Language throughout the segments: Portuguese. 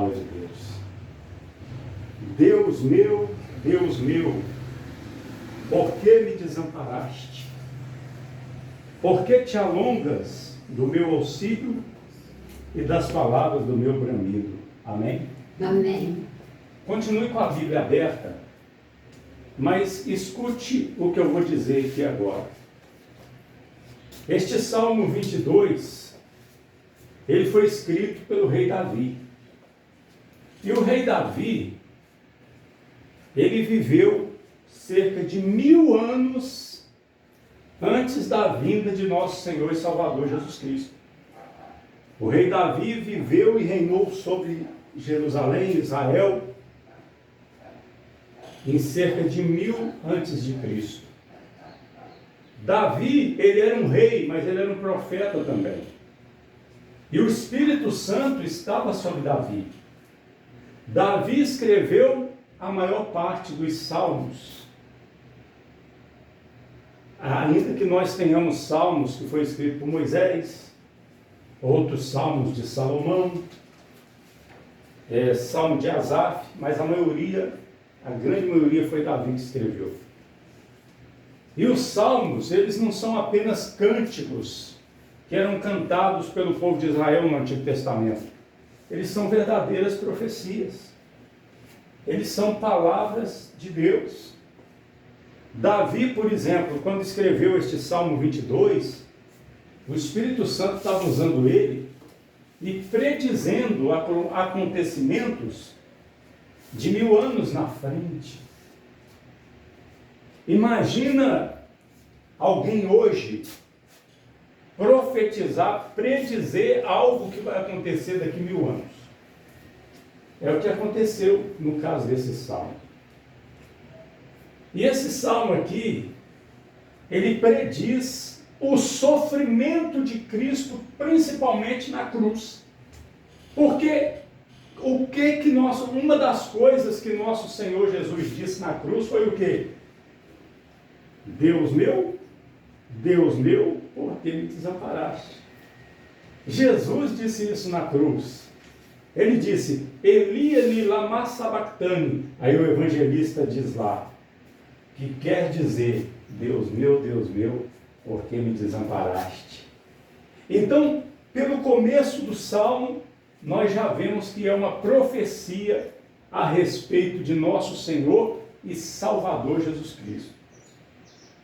palavra de Deus. Deus meu, por que me desamparaste? Por que te alongas do meu auxílio e das palavras do meu bramido? Amém? Amém. Continue com a Bíblia aberta, mas escute o que eu vou dizer aqui agora. Este Salmo 22, ele foi escrito pelo rei Davi. E o rei Davi, ele viveu cerca de 1000 anos antes da vinda de nosso Senhor e Salvador Jesus Cristo. O rei Davi viveu e reinou sobre Jerusalém, Israel, em cerca de 1000 antes de Cristo. Davi, ele era um rei, mas ele era um profeta também. E o Espírito Santo estava sobre Davi. Davi escreveu a maior parte dos salmos. Ainda que nós tenhamos salmos que foi escrito por Moisés, outros salmos de Salomão, salmo de Asaf, mas a grande maioria foi Davi que escreveu. E os salmos, eles não são apenas cânticos que eram cantados pelo povo de Israel no Antigo Testamento. Eles são verdadeiras profecias. Eles são palavras de Deus. Davi, por exemplo, quando escreveu este Salmo 22, o Espírito Santo estava usando ele e predizendo acontecimentos de 1000 anos na frente. Imagina alguém hoje profetizar, predizer algo que vai acontecer daqui 1000 anos. É o que aconteceu no caso desse salmo. E esse salmo aqui, ele prediz o sofrimento de Cristo, principalmente na cruz. Porque uma das coisas que nosso Senhor Jesus disse na cruz foi o quê? Deus meu, por que me desamparaste? Jesus disse isso na cruz. Ele disse, Eli, Eli, lama sabachthani. Aí o evangelista diz lá, que quer dizer, Deus meu, por que me desamparaste? Então, pelo começo do Salmo, nós já vemos que é uma profecia a respeito de nosso Senhor e Salvador Jesus Cristo.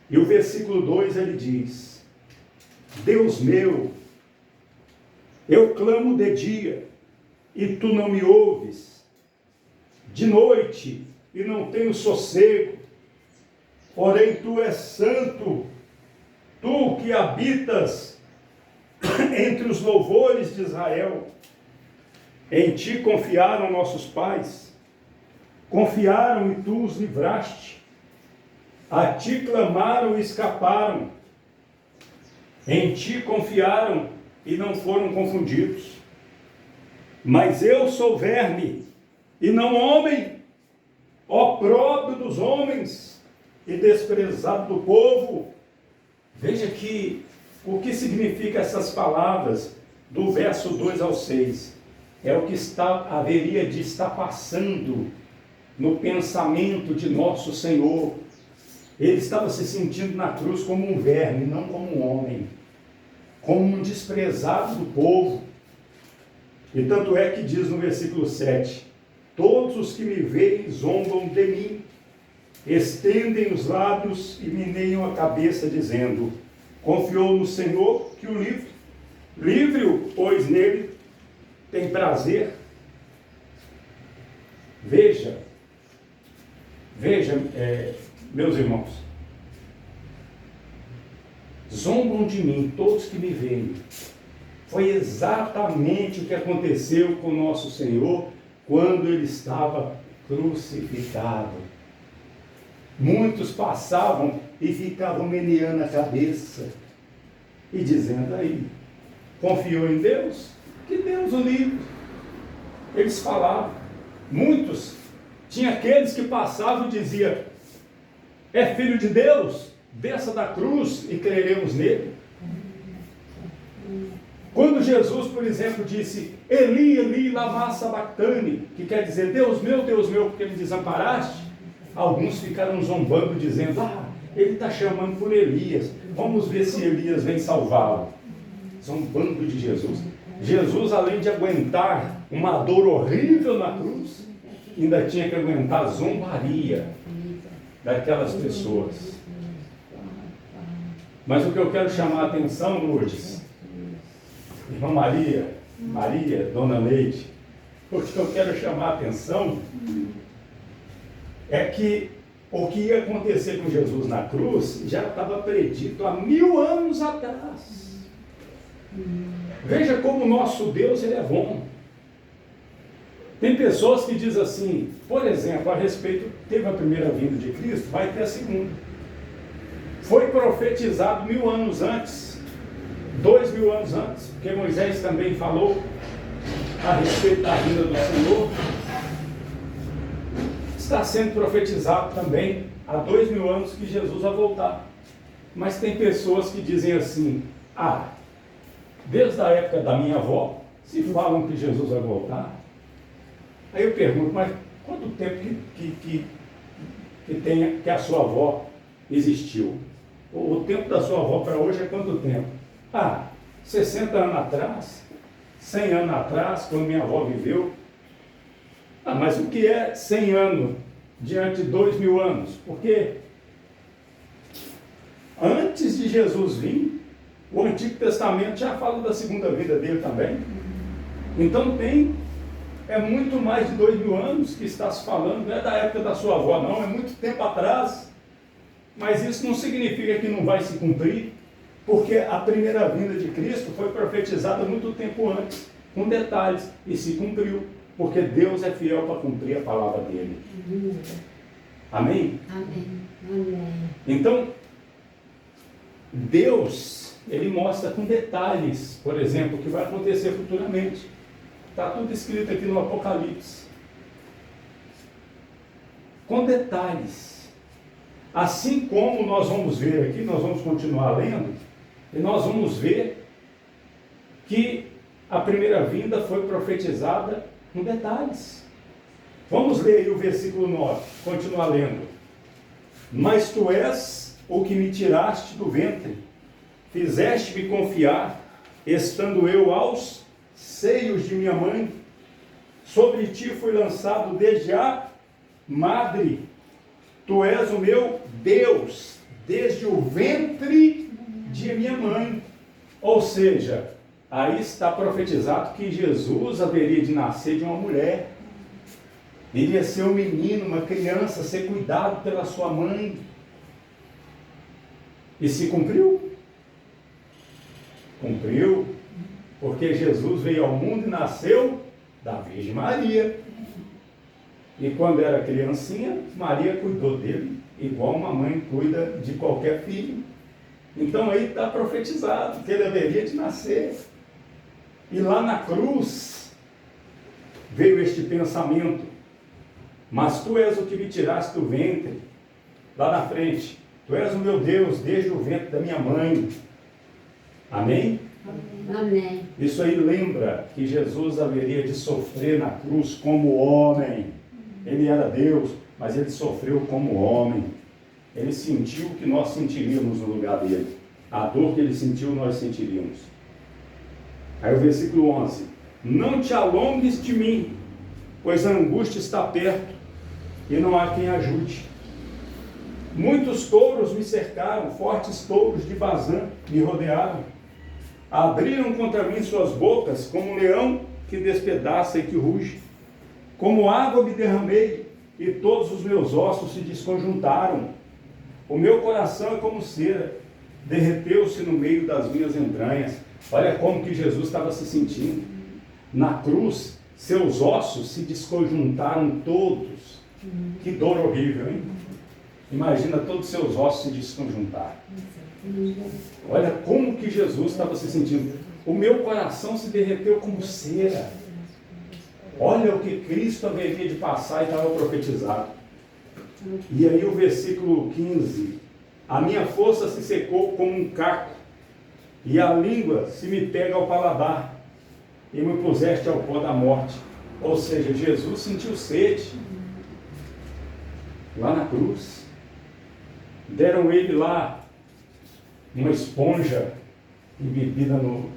E o versículo 2 ele diz, Deus meu, eu clamo de dia, e tu não me ouves, de noite, e não tenho sossego, porém tu és santo, tu que habitas entre os louvores de Israel. Em ti confiaram nossos pais, confiaram e tu os livraste, a ti clamaram e escaparam, em ti confiaram e não foram confundidos. Mas eu sou verme e não homem, opróbrio dos homens e desprezado do povo. Veja que o que significa essas palavras do verso 2 ao 6. É o que haveria de estar passando no pensamento de nosso Senhor. Ele estava se sentindo na cruz como um verme, não como um homem, como um desprezado do povo. E tanto é que diz no versículo 7, todos os que me veem zombam de mim, estendem os lábios e meneiam a cabeça, dizendo, confiou no Senhor que o livre. Livre-o, pois nele tem prazer. Veja, meus irmãos, zombam de mim todos que me veem. Foi exatamente o que aconteceu com nosso Senhor quando ele estava crucificado. Muitos passavam e ficavam meneando a cabeça e dizendo aí, confiou em Deus? Que Deus o livre. Eles falavam, muitos, tinha aqueles que passavam e diziam, é filho de Deus, desça da cruz e creremos nele. Quando Jesus, por exemplo, disse, Eli, Eli, lama sabachthani, que quer dizer, Deus meu, porque me desamparaste, alguns ficaram zombando, dizendo, ele está chamando por Elias, vamos ver se Elias vem salvá-lo. Zombando de Jesus. Jesus, além de aguentar uma dor horrível na cruz, ainda tinha que aguentar a zombaria daquelas pessoas. Mas o que eu quero chamar a atenção, Lourdes, irmã Maria, Dona Leite, o que eu quero chamar a atenção é que o que ia acontecer com Jesus na cruz já estava predito há 1000 anos atrás. Veja como o nosso Deus ele é bom. Tem pessoas que dizem assim, por exemplo, a respeito, teve a primeira vinda de Cristo, vai ter a segunda. Foi profetizado 1000 anos antes, 2000 anos antes, porque Moisés também falou a respeito da vinda do Senhor. Está sendo profetizado também há 2000 anos que Jesus vai voltar. Mas tem pessoas que dizem assim, desde a época da minha avó, se falam que Jesus vai voltar. Aí eu pergunto, mas quanto tempo que a sua avó existiu? O tempo da sua avó para hoje é quanto tempo? 60 anos atrás, 100 anos atrás, quando minha avó viveu. Mas o que é 100 anos diante de 2000 anos? Porque antes de Jesus vir, o Antigo Testamento já fala da segunda vida dele também. Então é muito mais de 2000 anos que está se falando, não é da época da sua avó não, é muito tempo atrás. Mas isso não significa que não vai se cumprir, porque a primeira vinda de Cristo foi profetizada muito tempo antes, com detalhes, e se cumpriu, porque Deus é fiel para cumprir a palavra dele. Amém? Amém. Então, Deus, ele mostra com detalhes, por exemplo, o que vai acontecer futuramente. Está tudo escrito aqui no Apocalipse. Com detalhes. Assim como nós vamos ver aqui, nós vamos continuar lendo, e nós vamos ver que a primeira vinda foi profetizada com detalhes. Vamos ler aí o versículo 9, continuar lendo. Mas tu és o que me tiraste do ventre, fizeste-me confiar, estando eu aos seios de minha mãe, sobre ti fui lançado desde a madre, tu és o meu Deus, desde o ventre de minha mãe. Ou seja, aí está profetizado que Jesus haveria de nascer de uma mulher, iria ser um menino, uma criança, ser cuidado pela sua mãe. E se cumpriu? Cumpriu, porque Jesus veio ao mundo e nasceu da Virgem Maria. E quando era criancinha, Maria cuidou dele, igual uma mãe cuida de qualquer filho. Então aí está profetizado que ele haveria de nascer. E lá na cruz veio este pensamento, mas tu és o que me tiraste do ventre, lá na frente, tu és o meu Deus desde o ventre da minha mãe. Amém? Amém. Isso aí lembra que Jesus haveria de sofrer na cruz como homem. Ele era Deus, mas ele sofreu como homem. Ele sentiu o que nós sentiríamos no lugar dele. A dor que ele sentiu, nós sentiríamos. Aí o versículo 11. Não te alongues de mim, pois a angústia está perto, e não há quem ajude. Muitos touros me cercaram, fortes touros de Bazã me rodearam. Abriram contra mim suas bocas, como um leão que despedaça e que ruge. Como água me derramei, e todos os meus ossos se desconjuntaram. O meu coração é como cera, derreteu-se no meio das minhas entranhas. Olha como que Jesus estava se sentindo. Na cruz, seus ossos se desconjuntaram todos. Que dor horrível, hein? Imagina todos os seus ossos se desconjuntar. Olha como que Jesus estava se sentindo. O meu coração se derreteu como cera. Olha o que Cristo haveria de passar e estava profetizado. E aí o versículo 15. A minha força se secou como um caco, e a língua se me pega ao paladar, e me puseste ao pó da morte. Ou seja, Jesus sentiu sede lá na cruz. Deram ele lá uma esponja embebida no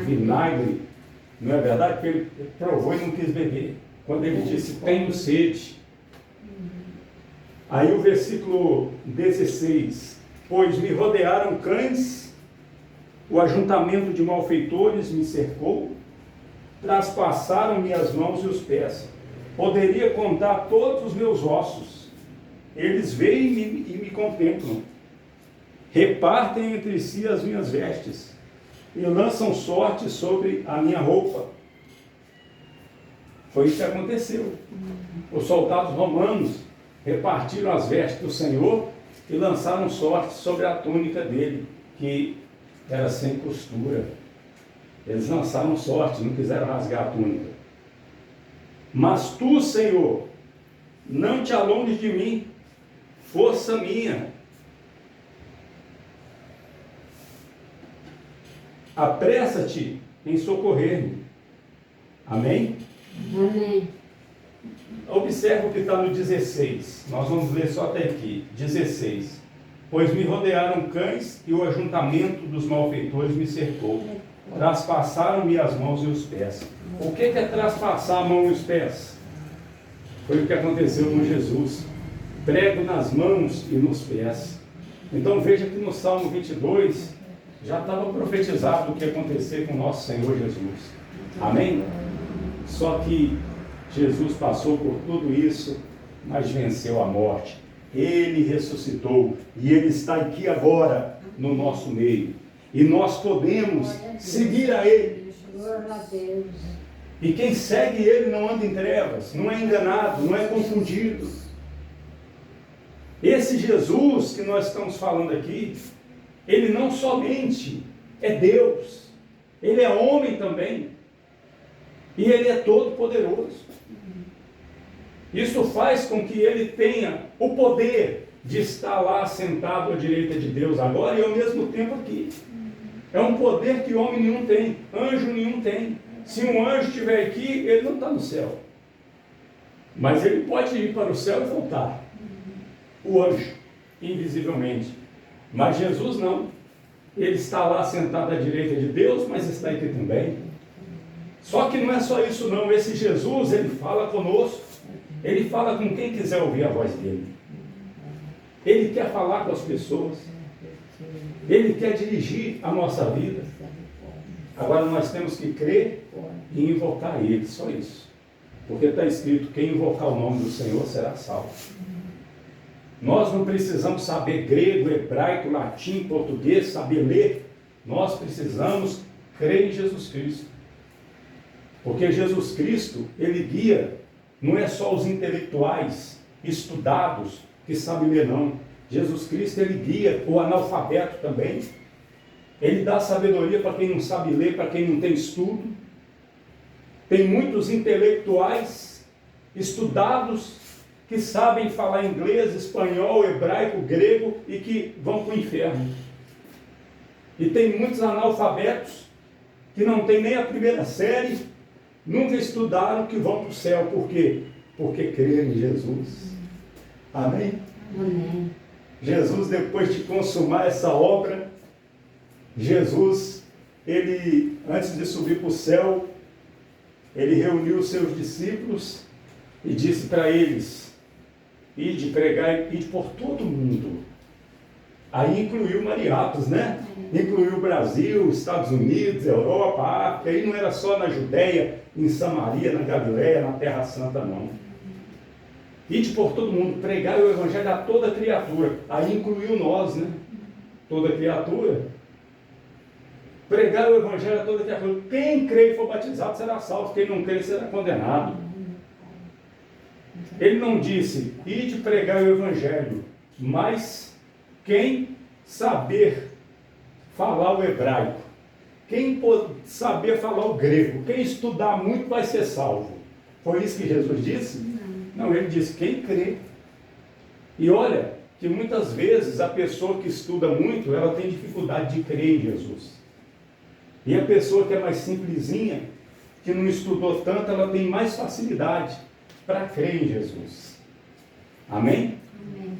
vinagre. Não é verdade? Porque ele provou e não quis beber. Quando ele disse, tenho sede. Aí o versículo 16. Pois me rodearam cães, o ajuntamento de malfeitores me cercou, traspassaram-me as mãos e os pés. Poderia contar todos os meus ossos. Eles veem e me contemplam. Repartem entre si as minhas vestes e lançam sorte sobre a minha roupa. Foi isso que aconteceu. Os soldados romanos repartiram as vestes do Senhor e lançaram sorte sobre a túnica dele, que era sem costura. Eles lançaram sorte, não quiseram rasgar a túnica. Mas tu, Senhor, não te alonges de mim, força minha. Apressa-te em socorrer-me. Amém? Amém. Observa o que está no 16. Nós vamos ler só até aqui. 16. Pois me rodearam cães e o ajuntamento dos malfeitores me cercou. Traspassaram-me as mãos e os pés. O que é traspassar a mão e os pés? Foi o que aconteceu com Jesus. Prego nas mãos e nos pés. Então veja que no Salmo 22 já estava profetizado o que ia acontecer com o nosso Senhor Jesus. Amém? Só que Jesus passou por tudo isso, mas venceu a morte. Ele ressuscitou e Ele está aqui agora no nosso meio. E nós podemos seguir a Ele. Glória a Deus. E quem segue Ele não anda em trevas, não é enganado, não é confundido. Esse Jesus que nós estamos falando aqui, Ele não somente é Deus, Ele é homem também. E Ele é todo poderoso. Isso faz com que Ele tenha o poder de estar lá sentado à direita de Deus agora e ao mesmo tempo aqui. É um poder que homem nenhum tem, anjo nenhum tem. Se um anjo estiver aqui, ele não está no céu. Mas ele pode ir para o céu e voltar. O anjo, invisivelmente. Mas Jesus não. Ele está lá sentado à direita de Deus, mas está aqui também. Só que não é só isso não. Esse Jesus, ele fala conosco. Ele fala com quem quiser ouvir a voz dele. Ele quer falar com as pessoas. Ele quer dirigir a nossa vida. Agora nós temos que crer e invocar Ele, só isso. Porque está escrito, quem invocar o nome do Senhor será salvo. Nós não precisamos saber grego, hebraico, latim, português, saber ler. Nós precisamos crer em Jesus Cristo. Porque Jesus Cristo, Ele guia, não é só os intelectuais, estudados, que sabem ler não. Jesus Cristo, Ele guia o analfabeto também. Ele dá sabedoria para quem não sabe ler, para quem não tem estudo. Tem muitos intelectuais, estudados, que sabem falar inglês, espanhol, hebraico, grego e que vão para o inferno. E tem muitos analfabetos que não têm nem a primeira série, nunca estudaram, que vão para o céu. Por quê? Porque creem em Jesus. Amém? Amém. Jesus, depois de consumar essa obra, Jesus, ele, antes de subir para o céu, ele reuniu os seus discípulos e disse para eles, ide pregar, ide por todo mundo. Aí incluiu Mariapos, né? Incluiu o Brasil, Estados Unidos, Europa, África. Aí não era só na Judéia, em Samaria, na Galileia, na Terra Santa, não. Ide por todo mundo, pregar o Evangelho a toda criatura. Aí incluiu nós, né? Toda criatura. Pregar o Evangelho a toda criatura. Quem crê e for batizado será salvo, quem não crê será condenado. Ele não disse, ide pregar o Evangelho, mas quem saber falar o hebraico, quem saber falar o grego, quem estudar muito vai ser salvo. Foi isso que Jesus disse? Não, ele disse, quem crê. E olha, que muitas vezes a pessoa que estuda muito, ela tem dificuldade de crer em Jesus. E a pessoa que é mais simplesinha, que não estudou tanto, ela tem mais facilidade para crer em Jesus. Amém? Amém.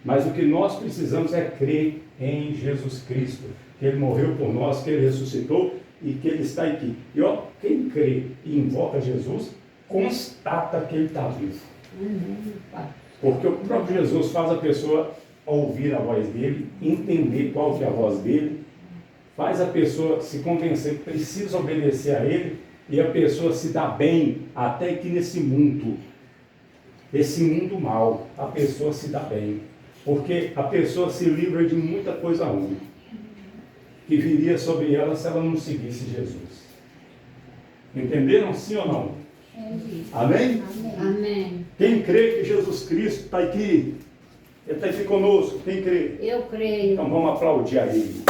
Mas o que nós precisamos é crer em Jesus Cristo, que Ele morreu por nós, que Ele ressuscitou e que Ele está aqui. E ó, quem crê e invoca Jesus, constata que Ele está vivo. Amém, Pai. Porque o próprio Jesus faz a pessoa ouvir a voz dele, entender qual que é a voz dele, faz a pessoa se convencer que precisa obedecer a ele, e a pessoa se dá bem até que nesse mundo, esse mundo mal, a pessoa se dá bem, porque a pessoa se livra de muita coisa ruim que viria sobre ela se ela não seguisse Jesus. Entenderam, sim ou não? Amém? Amém. Quem crê que Jesus Cristo está aqui, Ele está aqui conosco, quem crê? Eu creio. Então vamos aplaudir a Ele.